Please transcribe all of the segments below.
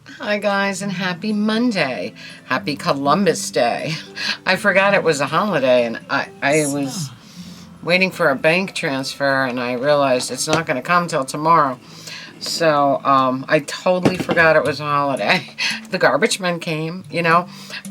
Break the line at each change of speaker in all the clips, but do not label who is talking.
Hi guys, and happy Monday. Happy Columbus Day. I forgot it was a holiday, and I was waiting for a bank transfer, and I realized it's not going to come till tomorrow. So I totally forgot it was a holiday. The garbage men came,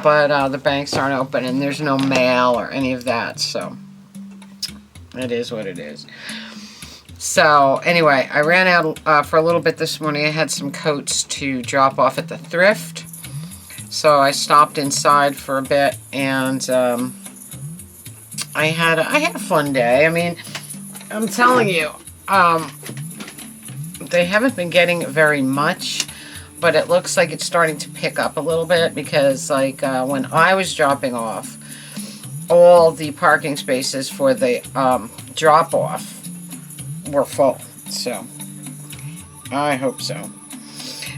but the banks aren't open, and there's no mail or any of that, so it is what it is. So anyway, I ran out for a little bit this morning. I had some coats to drop off at the thrift. So I stopped inside for a bit, and I had a fun day. I mean, I'm telling you, they haven't been getting very much, but it looks like it's starting to pick up a little bit because, like, when I was dropping off, all the parking spaces for the drop-off were full, so I hope so.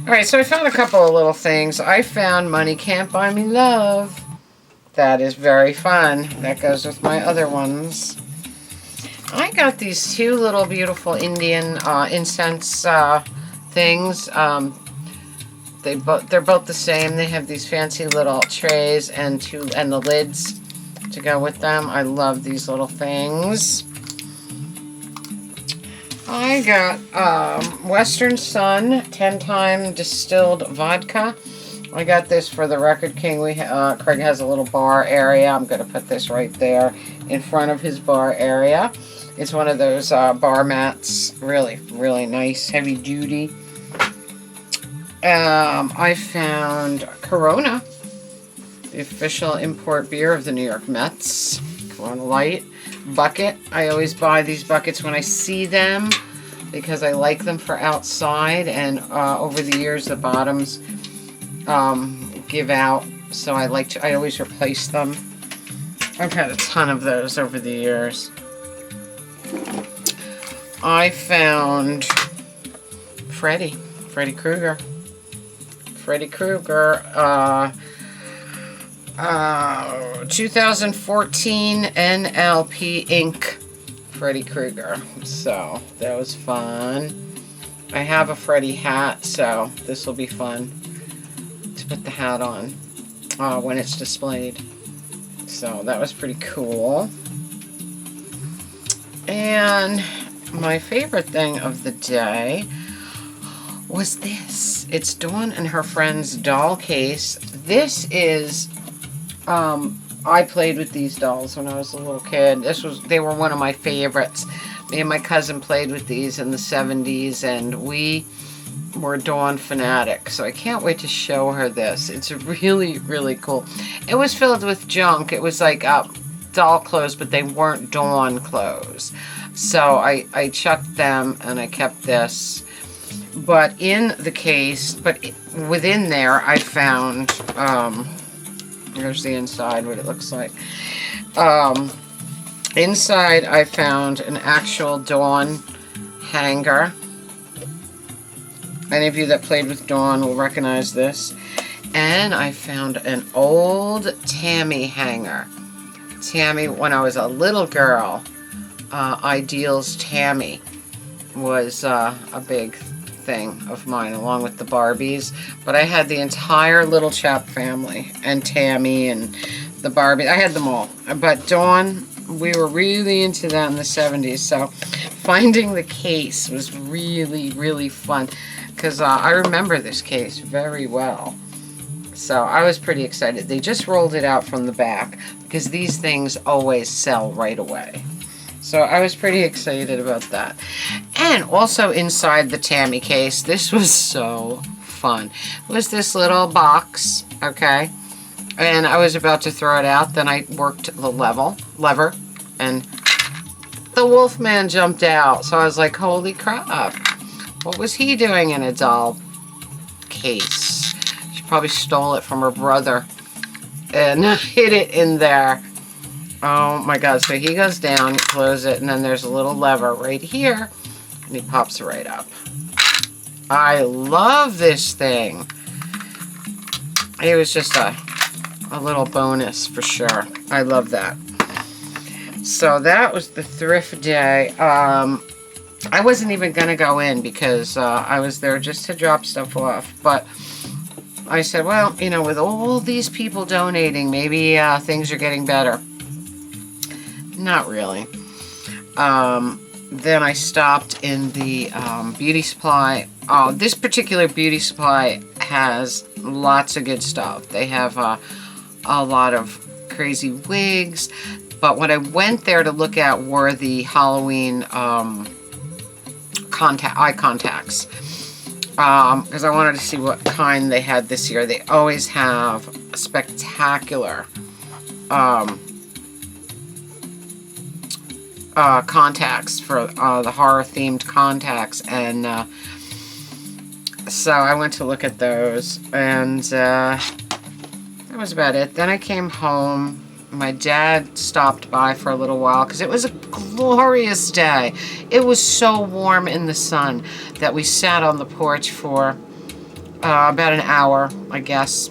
Alright, so I found a couple of little things. I found Money Can't Buy Me Love. That is very fun. That goes with my other ones. I got these two little beautiful Indian incense things. They're both the same. They have these fancy little trays and the lids to go with them. I love these little things. I got Western Sun 10-time distilled vodka. I got this for the Record King. Craig has a little bar area. I'm going to put this right there in front of his bar area. It's one of those bar mats. Really, really nice, heavy duty. I found Corona, the official import beer of the New York Mets. Corona Light. Bucket. I always buy these buckets when I see them because I like them for outside, and over the years the bottoms give out, so I always replace them. I've had a ton of those over the years. I found Freddy Krueger. 2014 NLP ink Freddy Krueger. So that was fun. I have a Freddy hat, so this will be fun to put the hat on when it's displayed. So that was pretty cool. And my favorite thing of the day was this. It's Dawn and her friend's doll case. This is I played with these dolls when I was a little kid. They were one of my favorites. Me and my cousin played with these in the 70s, and we were Dawn fanatics. So I can't wait to show her this. It's really, really cool. It was filled with junk. It was like doll clothes, but they weren't Dawn clothes. So I chucked them, and I kept this. But in the case, within there, I found, here's the inside, what it looks like. Inside, I found an actual Dawn hanger. Any of you that played with Dawn will recognize this. And I found an old Tammy hanger. Tammy, when I was a little girl, Ideal's Tammy was a big thing of mine, along with the Barbies. But I had the entire Little Chap family, and Tammy and the Barbie. I had them all. But Dawn, we were really into that in the 70s. So finding the case was really, really fun, because I remember this case very well. So I was pretty excited. They just rolled it out from the back, because these things always sell right away. So I was pretty excited about that. And also inside the Tammy case, this was so fun. It was this little box, okay? And I was about to throw it out, then I worked the lever, and the Wolfman jumped out. So I was like, holy crap. What was he doing in a doll case? She probably stole it from her brother and hid it in there. Oh my God, so he goes down, close it, and then there's a little lever right here, and he pops right up. I love this thing. It was just a little bonus for sure. I love that. So that was the thrift day. I wasn't even going to go in because I was there just to drop stuff off, but I said, well, you know, with all these people donating, maybe things are getting better. Not really. Then I stopped in the beauty supply. This particular beauty supply has lots of good stuff. They have a lot of crazy wigs. But what I went there to look at were the Halloween eye contacts. Because I wanted to see what kind they had this year. They always have spectacular contacts for the horror-themed contacts. And so I went to look at those. And that was about it. Then I came home. My dad stopped by for a little while because it was a glorious day. It was so warm in the sun that we sat on the porch for about an hour, I guess,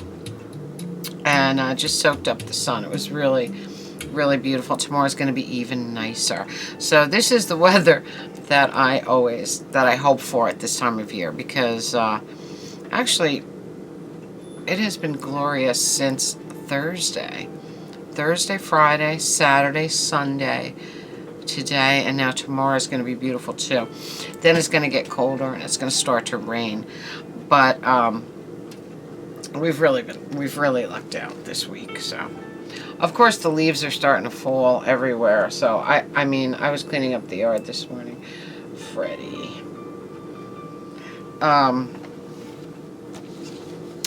and just soaked up the sun. It was really, really beautiful. Tomorrow's going to be even nicer. So this is the weather that I hope for at this time of year, because actually it has been glorious since Thursday. Thursday, Friday, Saturday, Sunday, today, and now tomorrow is going to be beautiful too. Then it's going to get colder and it's going to start to rain. But we've really lucked out this week. So, of course, the leaves are starting to fall everywhere. So I mean, I was cleaning up the yard this morning, Freddie.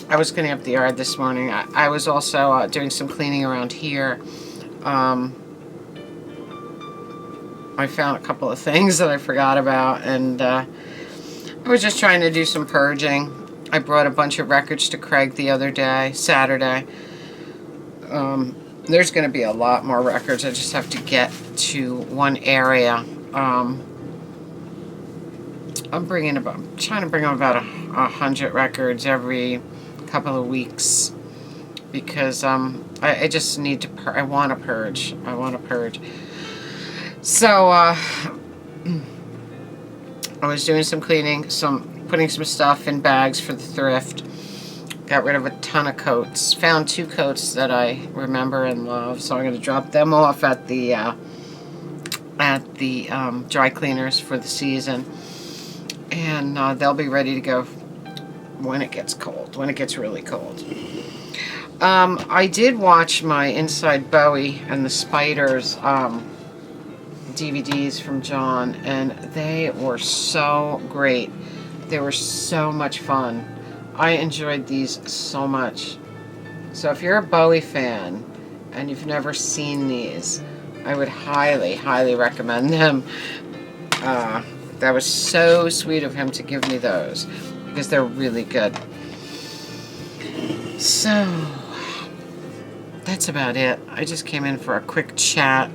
I was cleaning up the yard this morning. I was also doing some cleaning around here. I found a couple of things that I forgot about, and I was just trying to do some purging. I brought a bunch of records to Craig the other day, Saturday. There's going to be a lot more records. I just have to get to one area. I'm trying to bring about 100 records every couple of weeks, because I just need to I want to purge. So I was doing some cleaning, putting some stuff in bags for the thrift. Got rid of a ton of coats. Found 2 coats that I remember and love, so I'm going to drop them off at the dry cleaners for the season, and they'll be ready to go when it gets cold, when it gets really cold. I did watch my Inside Bowie and the Spiders DVDs from John, and they were so great. They were so much fun. I enjoyed these so much. So if you're a Bowie fan and you've never seen these, I would highly, highly recommend them. That was so sweet of him to give me those, because they're really good. So that's about it. I just came in for a quick chat,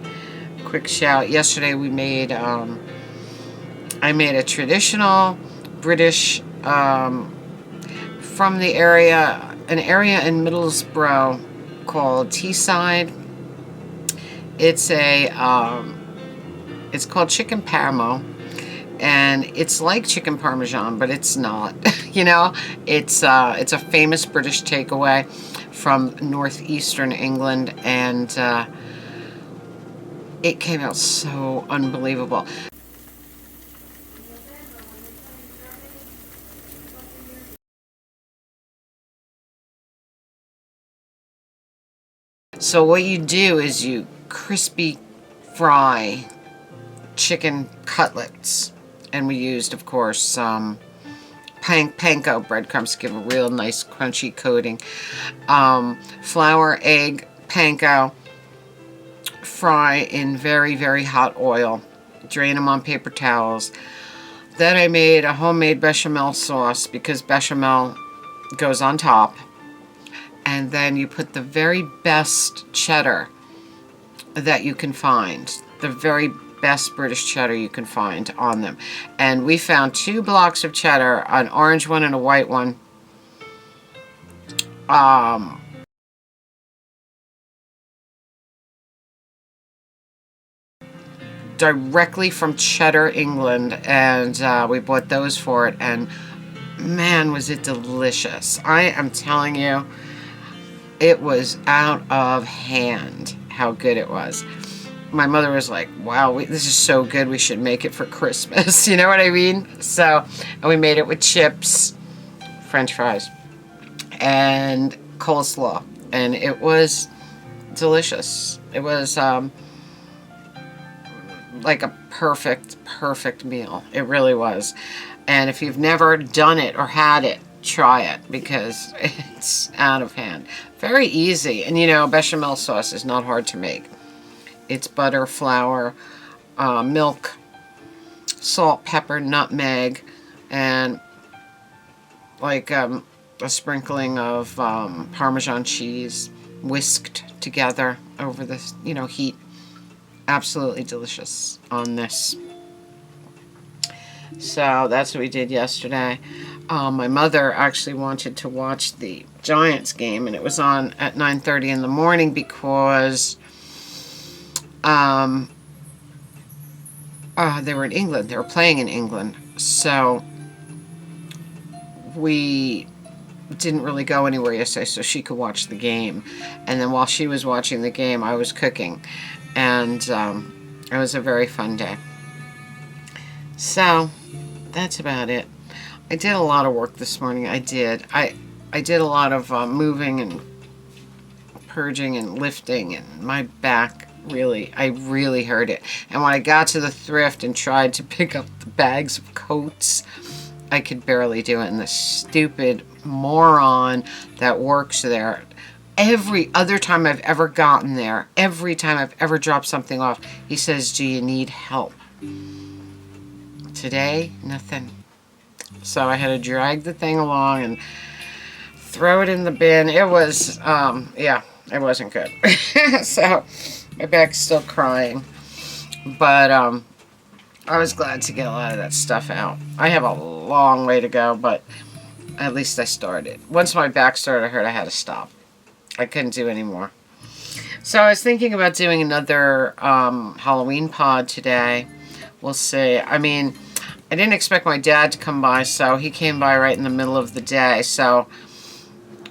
quick shout. Yesterday we made I made a traditional British from the area, an area in Middlesbrough called Teesside. It's it's called chicken parmo. And it's like chicken parmesan, but it's not. You know, it's a famous British takeaway from northeastern England, and it came out so unbelievable. So what you do is you crispy fry chicken cutlets. And we used, of course, panko breadcrumbs to give a real nice crunchy coating. Flour, egg, panko, fry in very, very hot oil. Drain them on paper towels. Then I made a homemade bechamel sauce, because bechamel goes on top. And then you put the very best cheddar that you can find. The very best British cheddar you can find on them. And we found 2 blocks of cheddar, an orange one and a white one. Directly from Cheddar, England, and we bought those for it, and man, was it delicious. I am telling you, it was out of hand how good it was. My mother was like, wow, this is so good, we should make it for Christmas. You know what I mean? So, and we made it with chips, French fries, and coleslaw. And it was delicious. It was like a perfect meal. It really was. And if you've never done it or had it, try it, because it's out of hand. Very easy. And you know, bechamel sauce is not hard to make. It's butter, flour, milk, salt, pepper, nutmeg, and like a sprinkling of Parmesan cheese, whisked together over the heat. Absolutely delicious on this. So that's what we did yesterday. My mother actually wanted to watch the Giants game, and it was on at 9:30 in the morning because they were in England. They were playing in England. So we didn't really go anywhere yesterday so she could watch the game. And then while she was watching the game, I was cooking. And it was a very fun day. So that's about it. I did a lot of work this morning. I did. I did a lot of moving and purging and lifting, and my back I really hurt it. And when I got to the thrift and tried to pick up the bags of coats, I could barely do it. And the stupid moron that works there, every other time I've ever gotten there, every time I've ever dropped something off, he says, do you need help? Today, nothing. So I had to drag the thing along and throw it in the bin. It was, yeah, it wasn't good. So my back's still crying. But I was glad to get a lot of that stuff out. I have a long way to go, but at least I started. Once my back started to hurt, I had to stop. I couldn't do any more. So I was thinking about doing another Halloween pod today. We'll see. I mean, I didn't expect my dad to come by, so he came by right in the middle of the day. So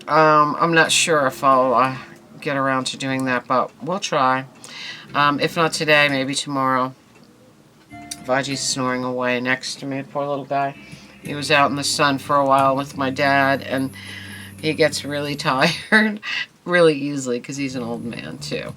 I'm not sure if I'll get around to doing that, but we'll try. If not today, maybe tomorrow. Vaji's snoring away next to me, poor little guy. He was out in the sun for a while with my dad, and he gets really tired really easily because he's an old man too.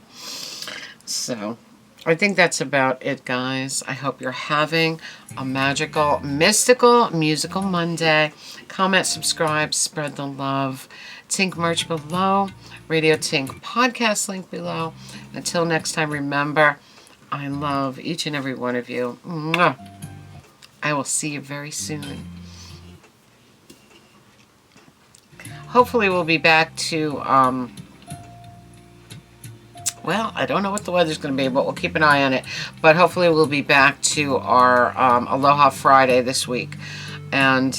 So I think that's about it, guys. I hope you're having a magical, mystical, musical Monday. Comment, subscribe, spread the love. Tink merch below. Radio Tink podcast link below. Until next time, remember, I love each and every one of you. Mwah. I will see you very soon. Hopefully we'll be back to, well, I don't know what the weather's going to be, but we'll keep an eye on it. But hopefully we'll be back to our Aloha Friday this week. And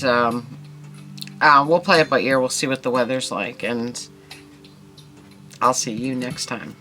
we'll play it by ear. We'll see what the weather's like. And I'll see you next time.